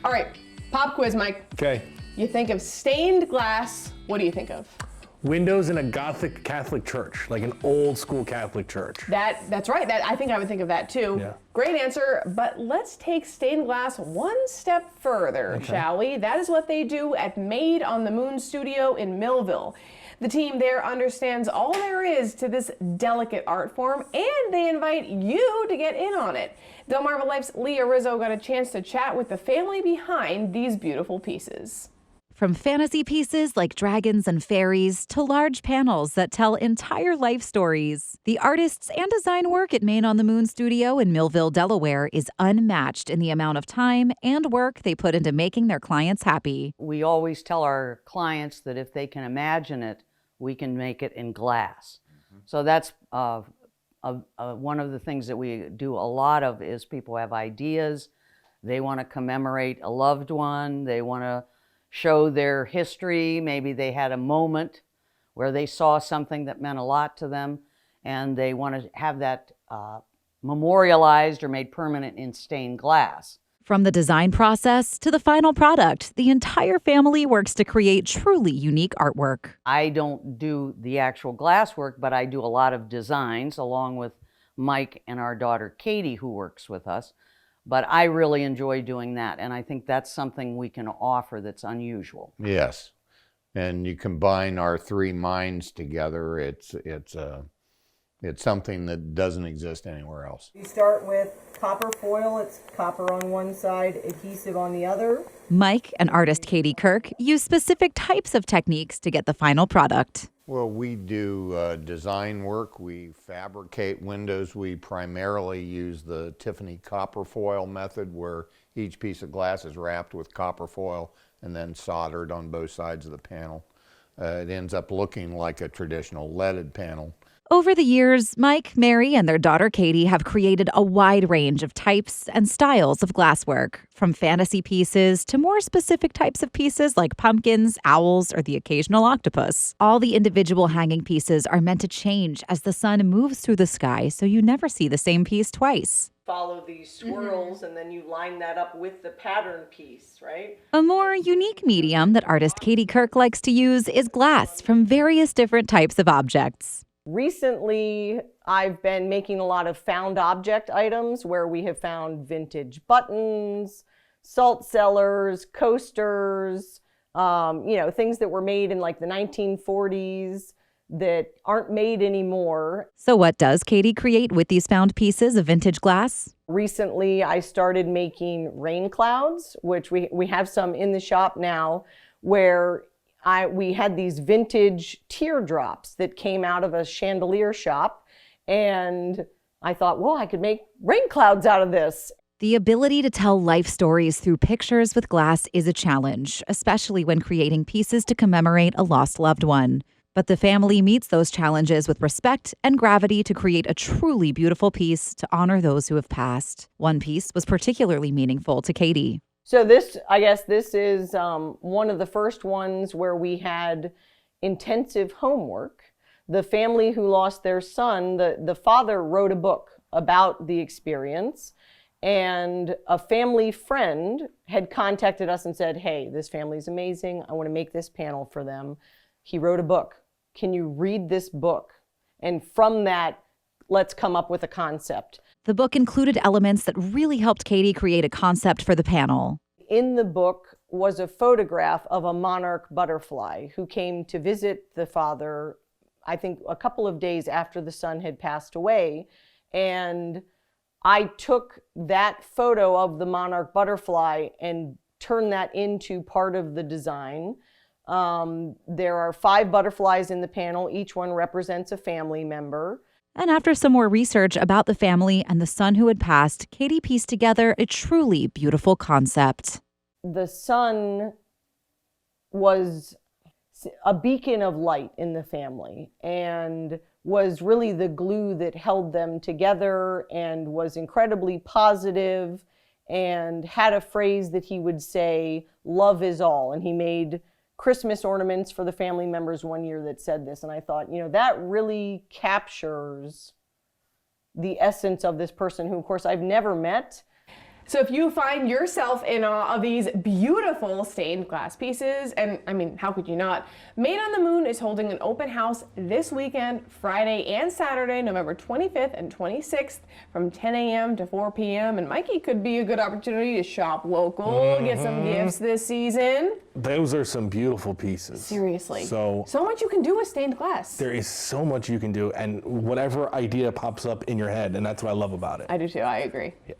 All right, pop quiz, Mike. Okay. You think of stained glass, what do you think of? Windows in a Gothic Catholic church, like an old school Catholic church. That's right. I think I would think of that too. Yeah. Great answer, but let's take stained glass one step further, shall we? That is what they do at Maid on the Moon studio in Millville. The team there understands all there is to this delicate art form, and they invite you to get in on it. Delmarva Life's Leah Rizzo got a chance to chat with the family behind these beautiful pieces. From fantasy pieces like dragons and fairies to large panels that tell entire life stories, the artists and design work at Maid on the Moon studio in Millville, Delaware is unmatched in the amount of time and work they put into making their clients happy. We always tell our clients that if they can imagine it, we can make it in glass. So that's one of the things that we do a lot of is people have ideas. They want to commemorate a loved one. They want to show their history. Maybe they had a moment where they saw something that meant a lot to them, and they want to have that memorialized or made permanent in stained glass. From the design process to the final product, the entire family works to create truly unique artwork. I don't do the actual glass work, but I do a lot of designs along with Mike and our daughter Katie, who works with us. But I really enjoy doing that, and I think that's something we can offer that's unusual. Yes, and you combine our three minds together, it's something that doesn't exist anywhere else. You start with copper foil. It's copper on one side, adhesive on the other. Mike and artist Katie Kirk use specific types of techniques to get the final product. Well, we do design work. We fabricate windows. We primarily use the Tiffany copper foil method, where each piece of glass is wrapped with copper foil and then soldered on both sides of the panel. It ends up looking like a traditional leaded panel. Over the years, Mike, Mary, and their daughter Katie have created a wide range of types and styles of glasswork, from fantasy pieces to more specific types of pieces like pumpkins, owls, or the occasional octopus. All the individual hanging pieces are meant to change as the sun moves through the sky, so you never see the same piece twice. Follow these swirls, and then you line that up with the pattern piece, right? A more unique medium that artist Katie Kirk likes to use is glass from various different types of objects. Recently, I've been making a lot of found object items where we have found vintage buttons, salt cellars, coasters, things that were made in like the 1940s that aren't made anymore. So what does Katie create with these found pieces of vintage glass? Recently, I started making rain clouds, which we have some in the shop now, where we had these vintage teardrops that came out of a chandelier shop, and I thought, well, I could make rain clouds out of this. The ability to tell life stories through pictures with glass is a challenge, especially when creating pieces to commemorate a lost loved one. But the family meets those challenges with respect and gravity to create a truly beautiful piece to honor those who have passed. One piece was particularly meaningful to Katie. So this is one of the first ones where we had intensive homework. The family who lost their son, the father wrote a book about the experience, and a family friend had contacted us and said, hey, this family's amazing. I want to make this panel for them. He wrote a book. Can you read this book? And from that, let's come up with a concept. The book included elements that really helped Katie create a concept for the panel. In the book was a photograph of a monarch butterfly who came to visit the father, I think a couple of days after the son had passed away. And I took that photo of the monarch butterfly and turned that into part of the design. There are 5 butterflies in the panel. Each one represents a family member. And after some more research about the family and the son who had passed, Katie pieced together a truly beautiful concept. The son was a beacon of light in the family and was really the glue that held them together, and was incredibly positive and had a phrase that he would say, love is all. And he made Christmas ornaments for the family members one year that said this. And I thought, that really captures the essence of this person who, of course, I've never met. So if you find yourself in awe of these beautiful stained glass pieces, and I mean, how could you not? Maid on the Moon is holding an open house this weekend, Friday and Saturday, November 25th and 26th, from 10 a.m. to 4 p.m. And Mikey, could be a good opportunity to shop local, get some gifts this season. Those are some beautiful pieces. Seriously. So much you can do with stained glass. there is so much you can do, and whatever idea pops up in your head, and that's what I love about it. I do too, I agree. Yeah.